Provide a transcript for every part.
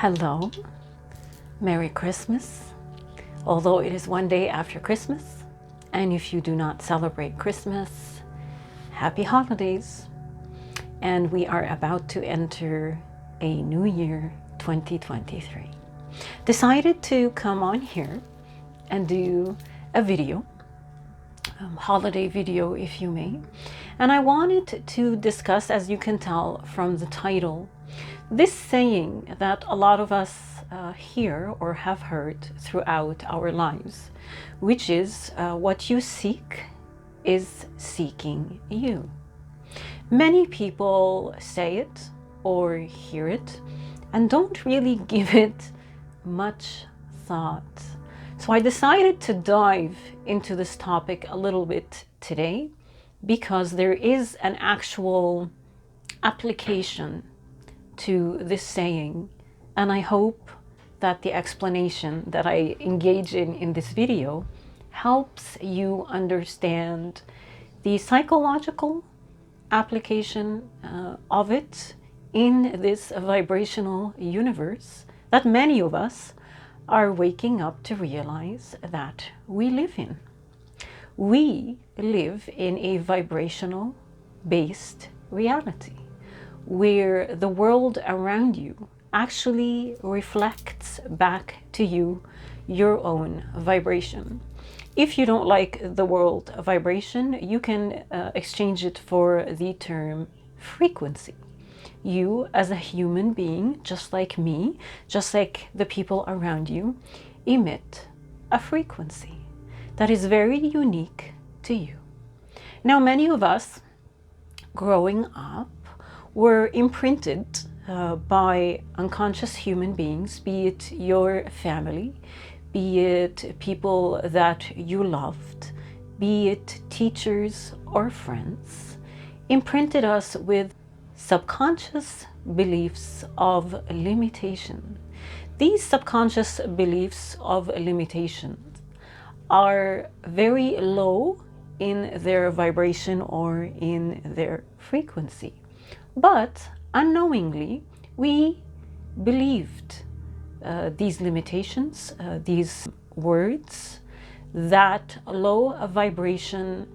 Hello, Merry Christmas, although it is one day after Christmas, and if you do not celebrate Christmas, happy holidays. And we are about to enter a new year, 2023. Decided to come on here and do a video, holiday video if you may, and I wanted to discuss, as you can tell from the title, this saying that a lot of us hear or have heard throughout our lives, which is what you seek is seeking you. Many people say it or hear it and don't really give it much thought. So I decided to dive into this topic a little bit today because there is an actual application to this saying, and I hope that the explanation that I engage in this video helps you understand the psychological application of it in this vibrational universe that many of us are waking up to realize that we live in. We live in a vibrational based reality where the world around you actually reflects back to you your own vibration. If you don't like the world vibration, you can exchange it for the term frequency. You, as a human being, just like me, just like the people around you, emit a frequency that is very unique to you. Now, many of us growing up were imprinted by unconscious human beings, be it your family, be it people that you loved, be it teachers or friends, imprinted us with subconscious beliefs of limitation. These subconscious beliefs of limitation are very low in their vibration or in their frequency. But unknowingly, we believed these limitations, these words, that low vibration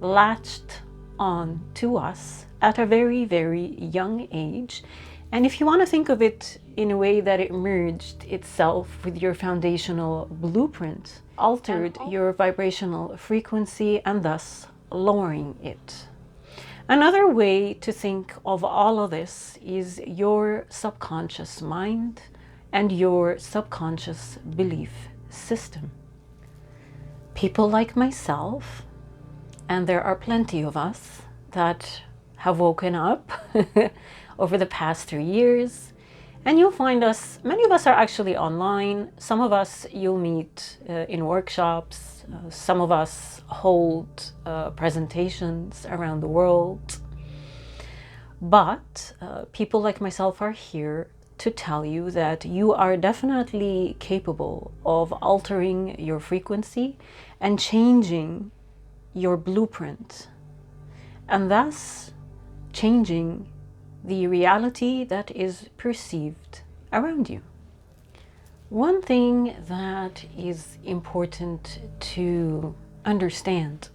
latched on to us at a very, very young age. And if you want to think of it in a way that it merged itself with your foundational blueprint, altered your vibrational frequency and thus lowering it. Another way to think of all of this is your subconscious mind and your subconscious belief system. People like myself, and there are plenty of us that have woken up over the past 3 years, and you'll find us, many of us are actually online. Some of us you'll meet in workshops. Some of us hold presentations around the world. But people like myself are here to tell you that you are definitely capable of altering your frequency and changing your blueprint, and thus changing the reality that is perceived around you. One thing that is important to understand,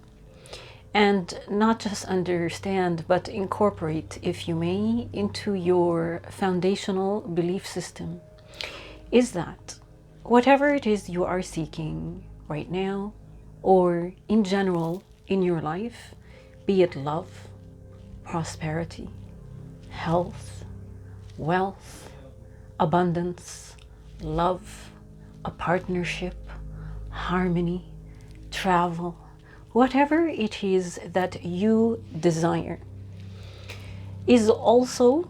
and not just understand, but incorporate, if you may, into your foundational belief system, is that whatever it is you are seeking right now, or in general in your life, be it love, prosperity, health, wealth, abundance, love, a partnership, harmony, travel, whatever it is that you desire, is also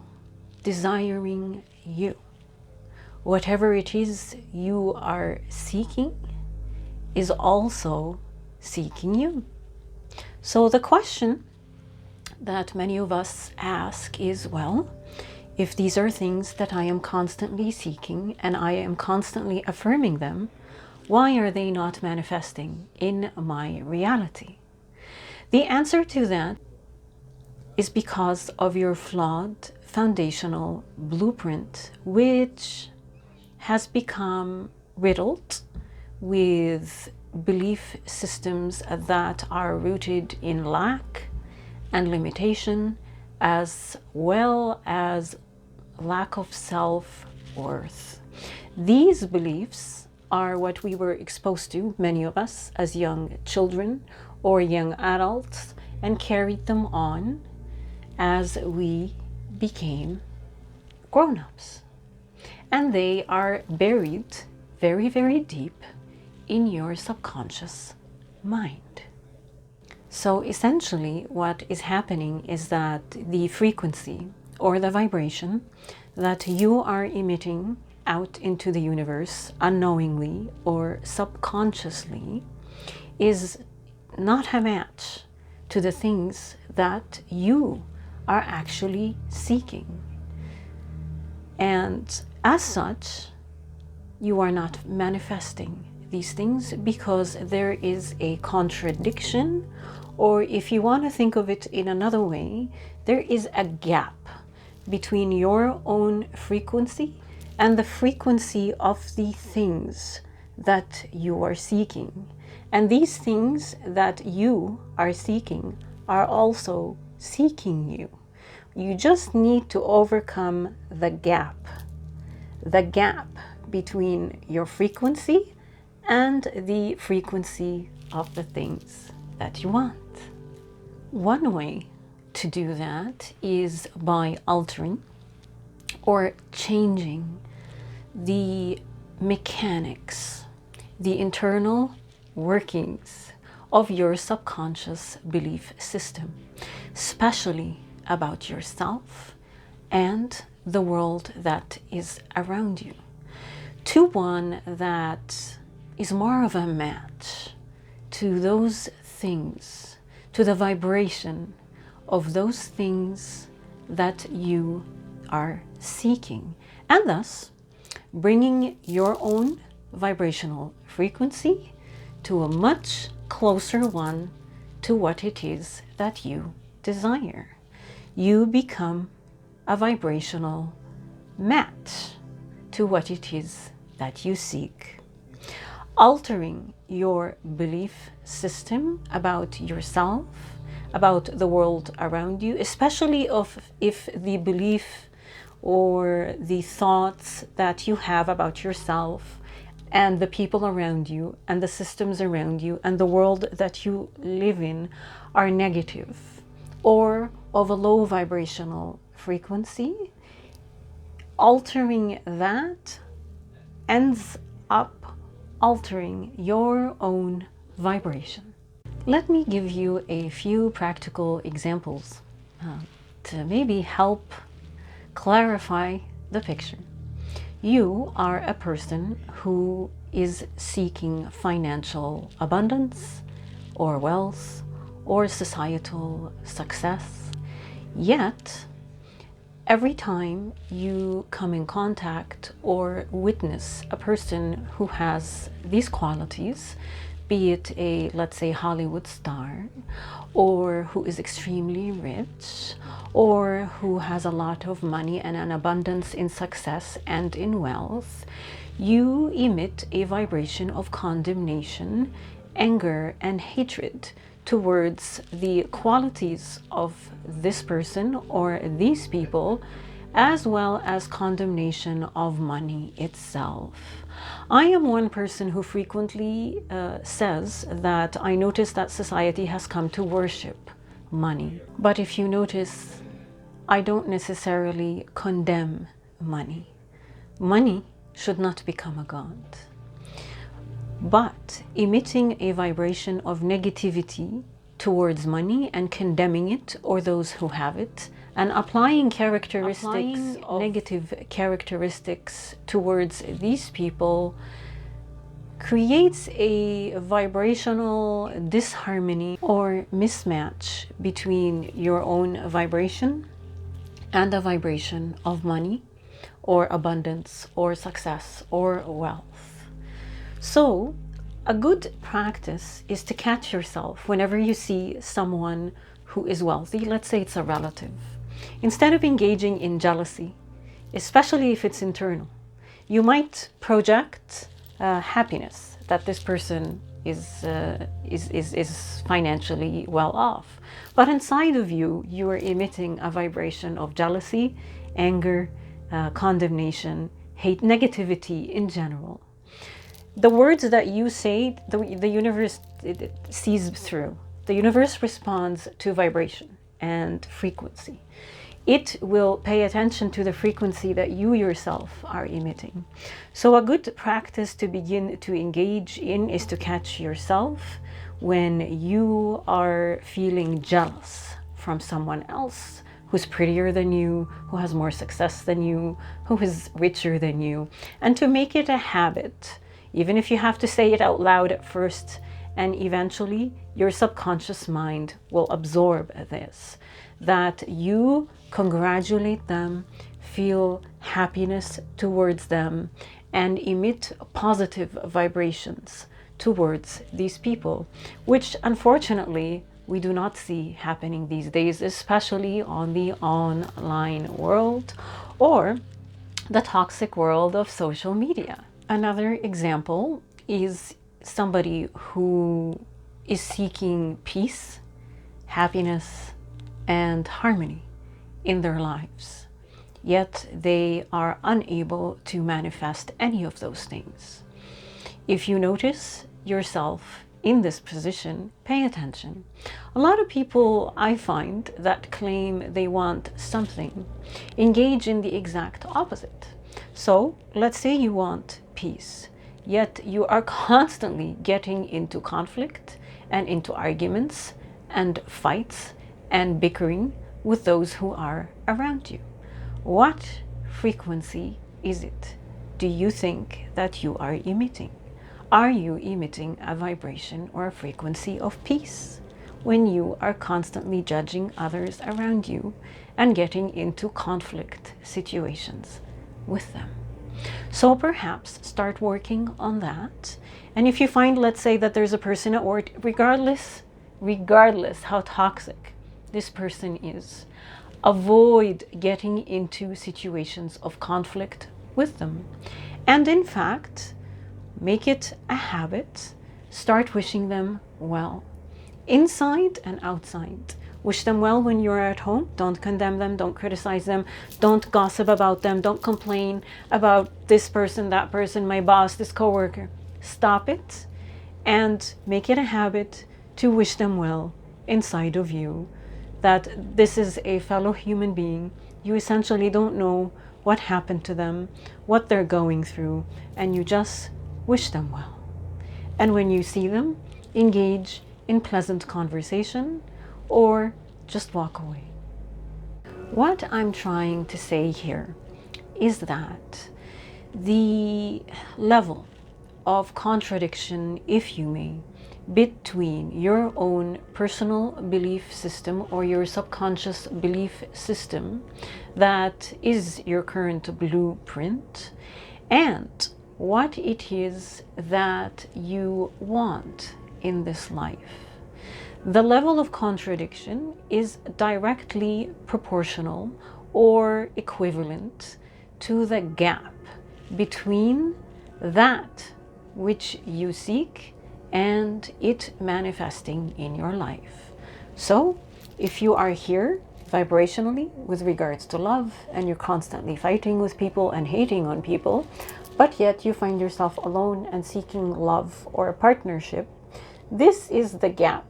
desiring you. Whatever it is you are seeking is also seeking you. So the question that many of us ask is, well, if these are things that I am constantly seeking and I am constantly affirming them, why are they not manifesting in my reality? The answer to that is because of your flawed foundational blueprint, which has become riddled with belief systems that are rooted in lack and limitation, as well as lack of self-worth. These beliefs are what we were exposed to, many of us, as young children or young adults, and carried them on as we became grown-ups. And they are buried very, very deep in your subconscious mind. So essentially what is happening is that the frequency or the vibration that you are emitting out into the universe unknowingly or subconsciously is not a match to the things that you are actually seeking. And as such, you are not manifesting these things because there is a contradiction, or if you want to think of it in another way, there is a gap between your own frequency and the frequency of the things that you are seeking. And these things that you are seeking are also seeking you. You just need to overcome the gap between your frequency and the frequency of the things that you want. One way to do that is by altering or changing the mechanics, the internal workings of your subconscious belief system, especially about yourself and the world that is around you, to one that is more of a match to those things, to the vibration of those things that you are seeking, and thus bringing your own vibrational frequency to a much closer one to what it is that you desire. You become a vibrational match to what it is that you seek. Altering your belief system about yourself, about the world around you, especially if the belief or the thoughts that you have about yourself and the people around you and the systems around you and the world that you live in are negative or of a low vibrational frequency, altering that ends up altering your own vibration. Let me give you a few practical examples to maybe help clarify the picture. You are a person who is seeking financial abundance or wealth or societal success, yet every time you come in contact or witness a person who has these qualities, be it a, let's say, Hollywood star, or who is extremely rich, or who has a lot of money and an abundance in success and in wealth, you emit a vibration of condemnation, anger, and hatred towards the qualities of this person or these people, as well as condemnation of money itself. I am one person who frequently says that I notice that society has come to worship money. But if you notice, I don't necessarily condemn money. Money should not become a god. But emitting a vibration of negativity towards money and condemning it or those who have it, and applying negative characteristics towards these people creates a vibrational disharmony or mismatch between your own vibration and the vibration of money or abundance or success or wealth. So a good practice is to catch yourself whenever you see someone who is wealthy, let's say it's a relative. Instead of engaging in jealousy, especially if it's internal, You might project happiness, that this person is financially well off. But inside of you, you are emitting a vibration of jealousy, anger, condemnation, hate, negativity in general. The words that you say, the universe it sees through. The universe responds to vibration and frequency. It will pay attention to the frequency that you yourself are emitting. So a good practice to begin to engage in is to catch yourself when you are feeling jealous from someone else who's prettier than you, who has more success than you, who is richer than you, and to make it a habit, even if you have to say it out loud at first, and eventually your subconscious mind will absorb this, that you congratulate them, feel happiness towards them, and emit positive vibrations towards these people, which unfortunately we do not see happening these days, especially on the online world or the toxic world of social media. Another example is somebody who is seeking peace, happiness, and harmony in their lives, yet they are unable to manifest any of those things. If you notice yourself in this position, pay attention. A lot of people I find that claim they want something engage in the exact opposite. So let's say you want peace, yet you are constantly getting into conflict and into arguments and fights and bickering with those who are around you. What frequency is it, do you think, that you are emitting? Are you emitting a vibration or a frequency of peace when you are constantly judging others around you and getting into conflict situations with them? So perhaps start working on that. And if you find, let's say, that there's a person at work, regardless how toxic this person is, avoid getting into situations of conflict with them. And in fact, make it a habit. Start wishing them well, inside and outside. Wish them well when you're at home. Don't condemn them, don't criticize them, don't gossip about them, don't complain about this person, that person, my boss, this coworker. Stop it and make it a habit to wish them well inside of you, that this is a fellow human being. You essentially don't know what happened to them, what they're going through, and you just wish them well. And when you see them, engage in pleasant conversation or just walk away. What I'm trying to say here is that the level of contradiction, if you may, between your own personal belief system or your subconscious belief system that is your current blueprint and what it is that you want in this life. The level of contradiction is directly proportional or equivalent to the gap between that which you seek and it manifesting in your life. So if you are here vibrationally with regards to love and you're constantly fighting with people and hating on people, but yet you find yourself alone and seeking love or a partnership, this is the gap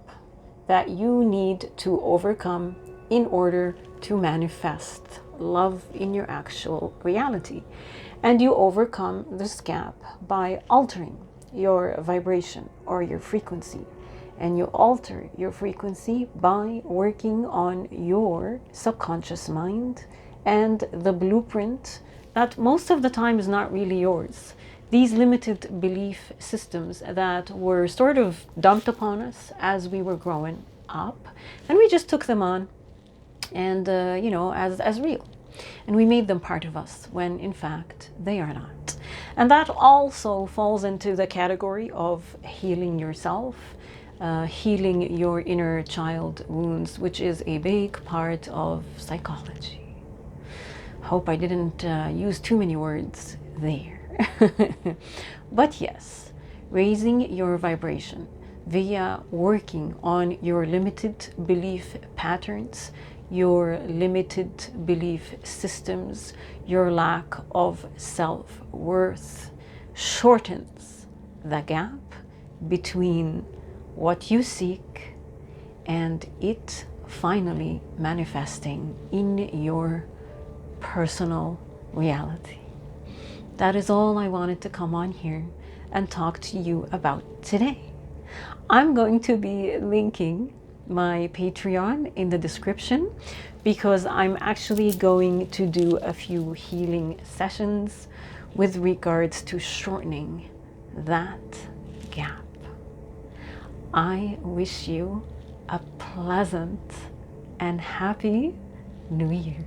that you need to overcome in order to manifest love in your actual reality. And you overcome this gap by altering your vibration or your frequency. And you alter your frequency by working on your subconscious mind and the blueprint that most of the time is not really yours. These limited belief systems that were sort of dumped upon us as we were growing up, and we just took them on and as real, and we made them part of us when in fact they are not. And that also falls into the category of healing yourself, healing your inner child wounds, which is a big part of psychology. Hope I didn't use too many words there. But yes, raising your vibration via working on your limited belief patterns, your limited belief systems, your lack of self-worth shortens the gap between what you seek and it finally manifesting in your personal reality. That is all I wanted to come on here and talk to you about today. I'm going to be linking my Patreon in the description because I'm actually going to do a few healing sessions with regards to shortening that gap. I wish you a pleasant and happy New Year.